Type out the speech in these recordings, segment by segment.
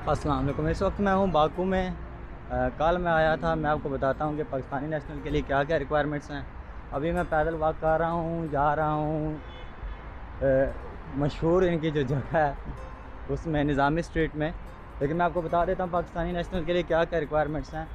अस्सलाम वालेकुम। इस वक्त मैं हूँ बाकू में। कल मैं आया था। मैं आपको बताता हूँ कि पाकिस्तानी नेशनल के लिए क्या क्या रिक्वायरमेंट्स हैं। अभी मैं पैदल वॉक कर रहा हूँ, जा रहा हूँ मशहूर इनकी जो जगह है उसमें, निज़ामी स्ट्रीट में। लेकिन मैं आपको बता देता हूँ पाकिस्तानी नेशनल के लिए क्या क्या रिक्वायरमेंट्स हैं।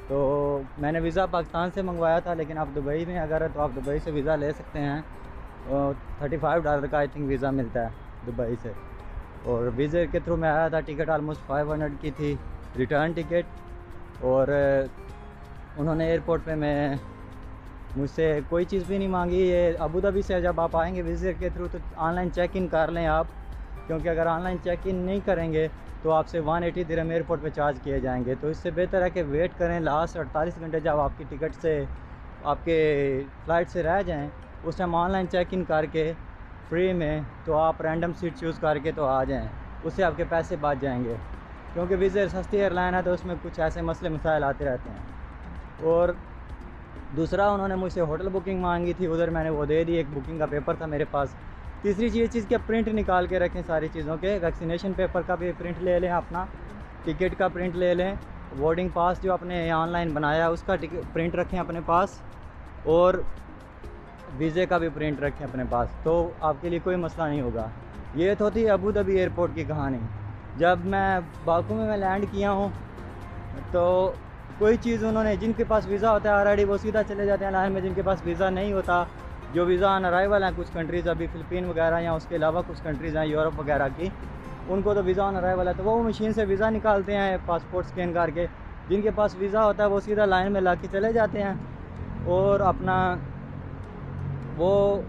तो मैंने वीज़ा पाकिस्तान से मंगवाया था, लेकिन आप दुबई में अगर है तो आप दुबई से वीज़ा ले सकते हैं। $35 का आई थिंक वीज़ा मिलता है दुबई से। और वीज़े के थ्रू मैं आया था। टिकट आलमोस्ट 500 की थी, रिटर्न टिकट। और उन्होंने एयरपोर्ट पे मैं मुझसे कोई चीज़ भी नहीं मांगी। ये अबू धाबी से जब आप आएंगे वीज़े के थ्रू तो ऑनलाइन चेक इन कर लें आप, क्योंकि अगर ऑनलाइन चेक इन नहीं करेंगे तो आपसे 180 दिरहम एयरपोर्ट पे चार्ज किए जाएंगे। तो इससे बेहतर है कि वेट करें लास्ट 48 घंटे, जब आपकी टिकट से आपके फ़्लाइट से रह जाएँ उस टाइम ऑनलाइन चेक इन करके फ्री में तो आप रैंडम सीट चूज़ करके तो आ जाएँ, उससे आपके पैसे बच जाएंगे। क्योंकि विज़ एयर सस्ती एयरलाइन है तो उसमें कुछ ऐसे मसले मसाइल आते रहते हैं। और दूसरा, उन्होंने मुझसे होटल बुकिंग मांगी थी, उधर मैंने वो दे दी। एक बुकिंग का पेपर था मेरे पास। तीसरी चीज़ के प्रिंट निकाल के रखें सारी चीज़ों के। वैक्सीनेशन पेपर का भी प्रिंट ले लें अपना, टिकट का प्रिंट ले लें, बोर्डिंग पास जो आपने ऑनलाइन बनाया है उसका प्रिंट रखें अपने पास, और वीज़े का भी प्रिंट रखें अपने पास, तो आपके लिए कोई मसला नहीं होगा। ये तो थी अबू धाबी एयरपोर्ट की कहानी। जब मैं बाकू में मैं लैंड किया हूँ तो कोई चीज़ उन्होंने, जिनके पास वीज़ा होता है ऑलरेडी वो सीधा चले जाते हैं लाइन में। जिनके पास वीज़ा नहीं होता, जो वीज़ा ऑन अराइवल हैं, कुछ कंट्रीज़ अभी फ़िलिपीन वगैरह या उसके अलावा कुछ कंट्रीज़ हैं यूरोप वगैरह की, उनको तो वीज़ा ऑन अराइवल है तो वो मशीन से वीज़ा निकालते हैं पासपोर्ट स्कैन करके। जिनके पास वीज़ा होता है वो सीधा लाइन में ला के चले जाते हैं। और अपना वो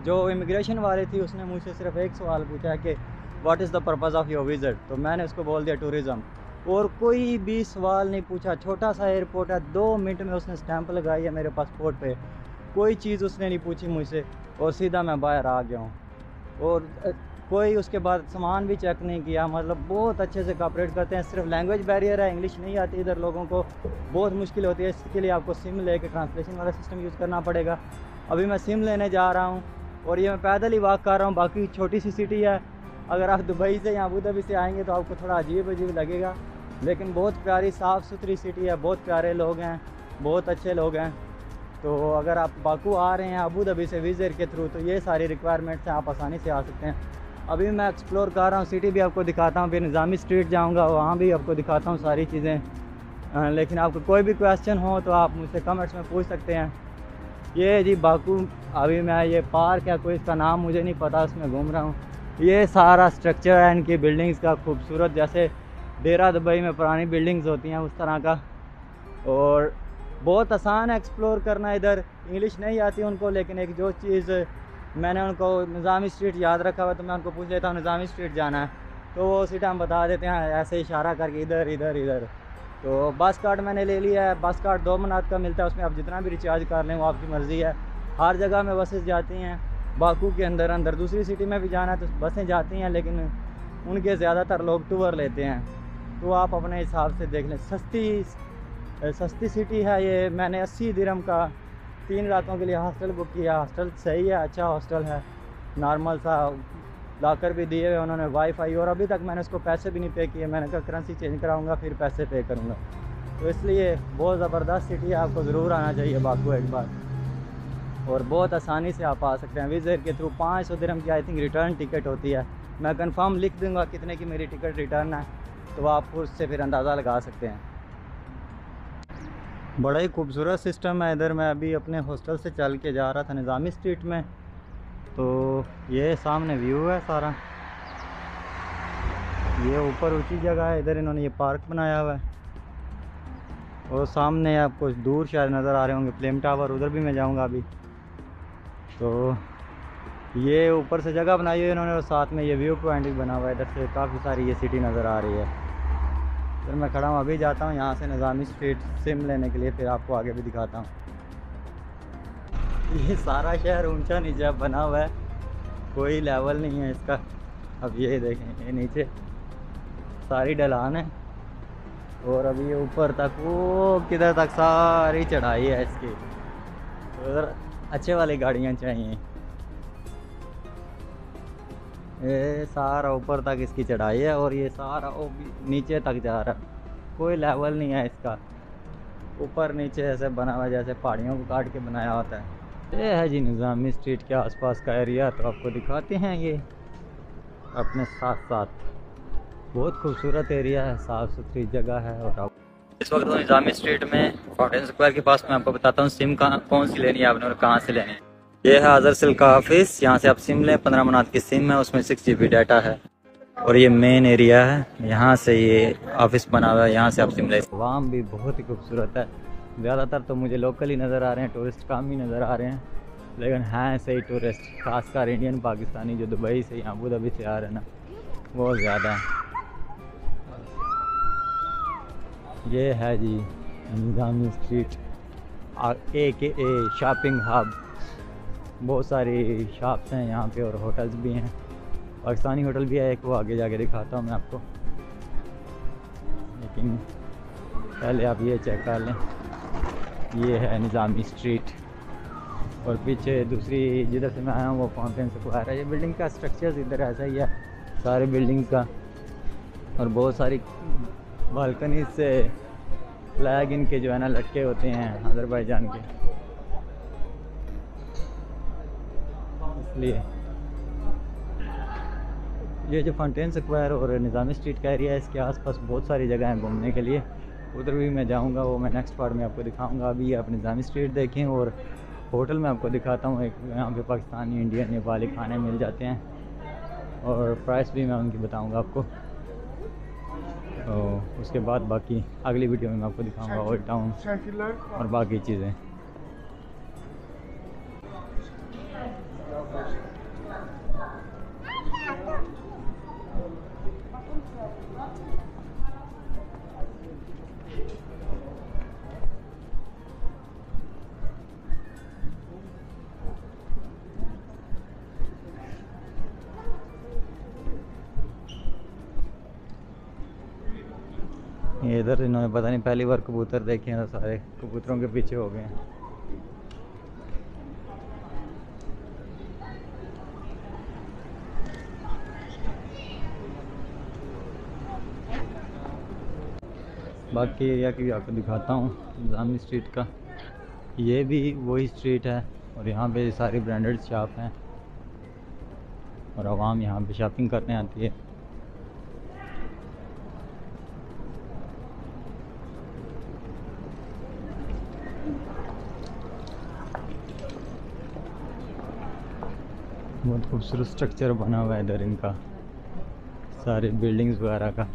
जो इमिग्रेशन वाले थी उसने मुझसे सिर्फ एक सवाल पूछा है कि what is the purpose of your visit, तो मैंने उसको बोल दिया टूरिज़म। और कोई भी सवाल नहीं पूछा। छोटा सा एयरपोर्ट है, 2 मिनट में उसने स्टैंप लगाई है मेरे पासपोर्ट पे। कोई चीज़ उसने नहीं पूछी मुझसे और सीधा मैं बाहर आ गया हूँ। और कोई उसके बाद सामान भी चेक नहीं किया। मतलब बहुत अच्छे से कोऑपरेट करते हैं। सिर्फ लैंग्वेज बैरियर है, इंग्लिश नहीं आती इधर लोगों को, बहुत मुश्किल होती है। इसके लिए आपको सिम लेके ट्रांसलेशन वाला सिस्टम यूज़ करना पड़ेगा। अभी मैं सिम लेने जा रहा हूँ और ये मैं पैदल ही वॉक कर रहा हूँ। बाकी छोटी सी सिटी है। अगर आप दुबई से या अबू धाबी से आएंगे तो आपको थोड़ा अजीब अजीब लगेगा, लेकिन बहुत प्यारी साफ़ सुथरी सिटी है, बहुत प्यारे लोग हैं, बहुत अच्छे लोग हैं। तो अगर आप बाकू आ रहे हैं अबू धाबी से वीज़े के थ्रू तो ये सारी रिक्वायरमेंट्स हैं, आप आसानी से आ सकते हैं। अभी मैं एक्सप्लोर कर रहा हूँ, सिटी भी आपको दिखाता हूँ, फिर निज़ामी स्ट्रीट जाऊँगा, वहाँ भी आपको दिखाता हूँ सारी चीज़ें। लेकिन आपको कोई भी क्वेश्चन हो तो आप मुझसे कमेंट्स में पूछ सकते हैं। ये जी बाकू, अभी मैं ये पार्क है, कोई इसका नाम मुझे नहीं पता, उसमें घूम रहा हूँ। ये सारा स्ट्रक्चर है इनकी बिल्डिंग्स का खूबसूरत, जैसे डेरा दुबई में पुरानी बिल्डिंग्स होती हैं उस तरह का। और बहुत आसान है एक्सप्लोर करना। इधर इंग्लिश नहीं आती उनको, लेकिन एक जो चीज़ मैंने उनको निज़ामी स्ट्रीट याद रखा हुआ तो मैं उनको पूछ लेता हूँ निज़ामी स्ट्रीट जाना है तो वो उसी टाइम बता देते हैं, ऐसे इशारा करके इधर इधर इधर। तो बस कार्ड मैंने ले लिया है। बस कार्ड 2 मनात का मिलता है, उसमें आप जितना भी रिचार्ज कर लें वो आपकी मर्ज़ी है। हर जगह में बसेस जाती हैं। बाकू के अंदर अंदर दूसरी सिटी में भी जाना है तो बसें जाती हैं, लेकिन उनके ज़्यादातर लोग टूर लेते हैं, तो आप अपने हिसाब से देख लें। सस्ती सिटी है ये। मैंने 80 दिरहम का 3 रातों के लिए हॉस्टल बुक किया। हॉस्टल सही है, अच्छा हॉस्टल है, नॉर्मल सा, लॉकर भी दिए हुए उन्होंने, वाईफाई। और अभी तक मैंने उसको पैसे भी नहीं पे किए। मैंने कहा करेंसी चेंज कराऊंगा फिर पैसे पे करूंगा। तो इसलिए बहुत ज़बरदस्त सिटी है, आपको ज़रूर आना चाहिए बाकू एक बार। और बहुत आसानी से आप आ सकते हैं विज़े के थ्रू। 500 दिरहम की आई थिंक रिटर्न टिकट होती है। मैं कंफर्म लिख दूंगा कितने की मेरी टिकट रिटर्न है, तो आप उससे फिर अंदाज़ा लगा सकते हैं। बड़ा ही खूबसूरत सिस्टम है इधर। मैं अभी अपने हॉस्टल से चल के जा रहा था निज़ामी स्ट्रीट में, तो ये सामने व्यू है सारा। ये ऊपर ऊंची जगह है, इधर इन्होंने ये पार्क बनाया हुआ है। और सामने आपको दूर शायद नज़र आ रहे होंगे फ्लेम टावर, उधर भी मैं जाऊंगा अभी। तो ये ऊपर से जगह बनाई हुई है इन्होंने और साथ में ये व्यू पॉइंट भी बना हुआ है। इधर से काफ़ी सारी ये सिटी नज़र आ रही है। फिर मैं खड़ा हूँ, अभी जाता हूँ यहाँ से निज़ामी स्ट्रीट सिम लेने के लिए, फिर आपको आगे भी दिखाता हूँ। ये सारा शहर ऊंचा नीचा बना हुआ है, कोई लेवल नहीं है इसका। अब ये देखें, ये नीचे सारी ढलान है और अभी ये ऊपर तक, वो किधर तक सारी चढ़ाई है इसकी। उधर अच्छे वाली गाड़ियाँ चाहिए। ये सारा ऊपर तक इसकी चढ़ाई है और ये सारा वो भी नीचे तक जा रहा है, कोई लेवल नहीं है इसका। ऊपर नीचे ऐसे बना हुआ है जैसे पहाड़ियों को काट के बनाया होता है। ये है जी निज़ामी स्ट्रीट के आसपास का एरिया, तो आपको दिखाते हैं ये अपने साथ साथ। बहुत खूबसूरत एरिया है, साफ़ सुथरी जगह है। और आप इस वक्त तो निज़ामी स्ट्रीट में फाउंटेन स्क्वायर के पास, मैं आपको बताता हूँ सिम कौन सी लेनी है आपने और कहाँ से लेनी है। ये है आज़र सिल्क का ऑफिस, यहाँ से आप सिम लें। 15 मनात की सिम है, उसमें 6 GB डाटा है। और ये मेन एरिया है, यहाँ से ये ऑफिस बना हुआ है, यहाँ से आप सिम ले। वाम भी बहुत ही खूबसूरत है। ज़्यादातर तो मुझे लोकल ही नज़र आ रहे हैं, टूरिस्ट कम ही नज़र आ रहे हैं, लेकिन हैं सही टूरिस्ट, खासकर इंडियन पाकिस्तानी जो दुबई से या अबू धाबी से आ रहे हैं ना, बहुत ज़्यादा है। ये है जी निज़ामी स्ट्रीट AKA शॉपिंग हब। बहुत सारी शॉप्स हैं यहाँ पे और होटल्स भी हैं। पाकिस्तानी होटल भी है एक, वो आगे जाके दिखाता हूँ मैं आपको, लेकिन पहले आप ये चेक कर लें। ये है निज़ामी स्ट्रीट और पीछे दूसरी जिधर से मैं आया हूँ वो फाउंटेन स्क्वायर है। ये बिल्डिंग का स्ट्रक्चर इधर ऐसा ही है, सारे बिल्डिंग्स का, और बहुत सारी बालकनी से फ्लैग इनके जो है ना लटके होते हैं अज़रबैजान के, इसलिए ये जो फाउंटेन स्क्वायर और निज़ामी स्ट्रीट का एरिया है, इसके आसपास बहुत सारी जगह हैं घूमने के लिए। उधर भी मैं जाऊंगा, वो मैं नेक्स्ट पार्ट में आपको दिखाऊंगा। अभी आप निज़ामी स्ट्रीट देखें और होटल में आपको दिखाता हूँ। एक यहाँ पे पाकिस्तानी, इंडियन, नेपाली खाने मिल जाते हैं और प्राइस भी मैं उनकी बताऊँगा आपको। तो उसके बाद बाकी अगली वीडियो में मैं आपको दिखाऊँगा ओल्ड टाउन और बाकी चीज़ें। इधर इन्होंने पता नहीं पहली बार कबूतर देखे हैं, तो सारे कबूतरों के पीछे हो गए हैं। बाकी एरिया की भी आपको दिखाता हूँ निज़ामी स्ट्रीट का। ये भी वही स्ट्रीट है और यहाँ पे सारी ब्रांडेड शॉप हैं और आवाम यहाँ पे शॉपिंग करने आती है। बहुत खूबसूरत स्ट्रक्चर बना हुआ है इधर इनका, सारे बिल्डिंग्स वगैरह का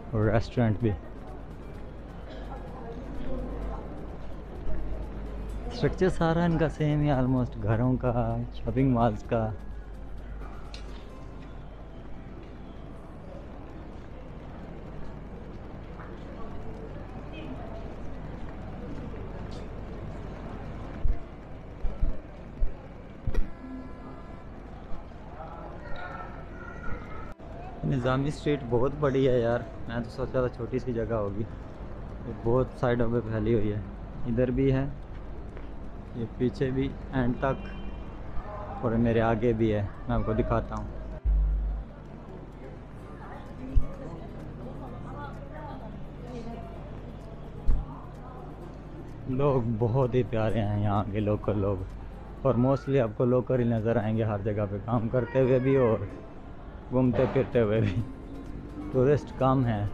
और रेस्टोरेंट भी। स्ट्रक्चर सारा इनका सेम है ऑलमोस्ट, घरों का, शॉपिंग मॉल्स का। निज़ामी स्ट्रीट बहुत बड़ी है यार, मैं तो सोचा था छोटी सी जगह होगी, ये बहुत साइडों पे फैली हुई है। इधर भी है, ये पीछे भी एंड तक, और मेरे आगे भी है, मैं आपको दिखाता हूँ। लोग बहुत ही प्यारे हैं यहाँ के लोकल लोग, और मोस्टली आपको लोकल ही नज़र आएंगे हर जगह पे, काम करते हुए भी और घूमते फिरते हुए भी। टूरिस्ट कम है,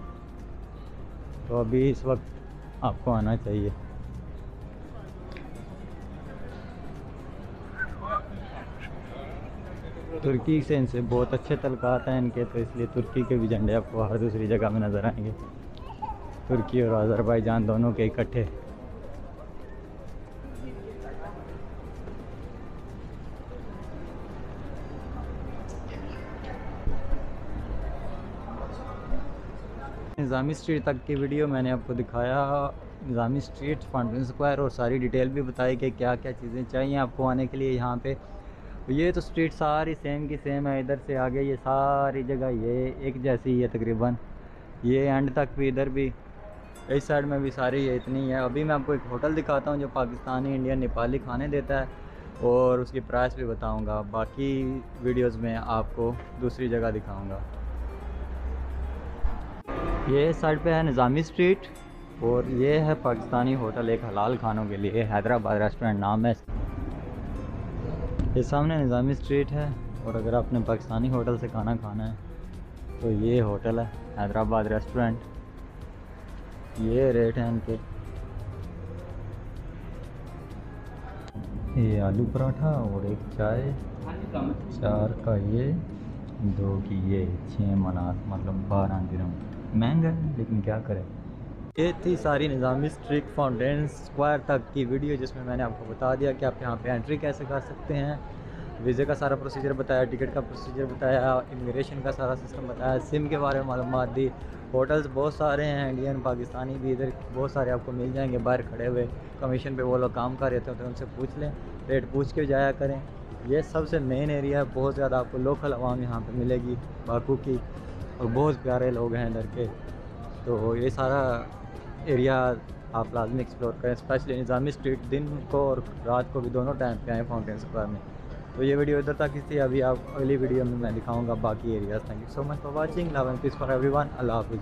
तो अभी इस वक्त आपको आना चाहिए। तुर्की से इनसे बहुत अच्छे तल्लुकात हैं इनके, तो इसलिए तुर्की के भी झंडे आपको हर दूसरी जगह में नज़र आएंगे, तुर्की और अज़रबैजान दोनों के इकट्ठे। निज़ामी स्ट्रीट तक की वीडियो मैंने आपको दिखाया, निज़ामी स्ट्रीट, फाउंटेन स्क्वायर, और सारी डिटेल भी बताई कि क्या क्या चीज़ें चाहिए आपको आने के लिए यहाँ पे। ये तो स्ट्रीट सारी सेम की सेम है, इधर से आगे ये सारी जगह ये एक जैसी ही है तकरीबन, ये एंड तक भी, इधर भी, इस साइड में भी सारी ये इतनी है। अभी मैं आपको एक होटल दिखाता हूँ जो पाकिस्तानी, इंडियन, नेपाली खाने देता है, और उसकी प्राइस भी बताऊंगा। बाकी वीडियोस में आपको दूसरी जगह दिखाऊंगा। ये साइड पे है निज़ामी स्ट्रीट और ये है पाकिस्तानी होटल, एक हलाल खानों के लिए हैदराबाद रेस्टोरेंट नाम है। ये सामने निज़ामी स्ट्रीट है और अगर आपने पाकिस्तानी होटल से खाना खाना है तो ये होटल है हैदराबाद रेस्टोरेंट। ये रेट हैं इनके। ये आलू पराठा और एक चाय, 4 का ये, 2 की ये, 6 मनात मतलब 12 दिरहम। महंगा है लेकिन क्या करें। ये थी सारी निज़ामी स्ट्रीट फाउंटेन स्क्वायर तक की वीडियो, जिसमें मैंने आपको बता दिया कि आप यहाँ पे एंट्री कैसे कर सकते हैं, वीज़े का सारा प्रोसीजर बताया, टिकट का प्रोसीजर बताया, इमिग्रेशन का सारा सिस्टम बताया, सिम के बारे में मालूमात दी। होटल्स बहुत सारे हैं, इंडियन पाकिस्तानी भी इधर बहुत सारे आपको मिल जाएंगे बाहर खड़े हुए, कमीशन पे वो लोग काम कर रहे थे, तो उनसे पूछ लें, रेट पूछ के जाया करें। ये सबसे मेन एरिया है, बहुत ज़्यादा आपको लोकल आवाम यहाँ पे मिलेगी बाकू की, और बहुत प्यारे लोग हैं इधर के। तो ये सारा एरिया आप लाजमी एक्सप्लोर करें, स्पेशली निज़ामी स्ट्रीट दिन को और रात को भी दोनों टाइम पे आएँ फाउंटेन स्क्वायर में। तो ये वीडियो इधर तक थी, अभी आप अगली वीडियो में मैं दिखाऊंगा बाकी areas. Thank you so much for watching, love and peace for everyone, अल्लाह हाफिज़।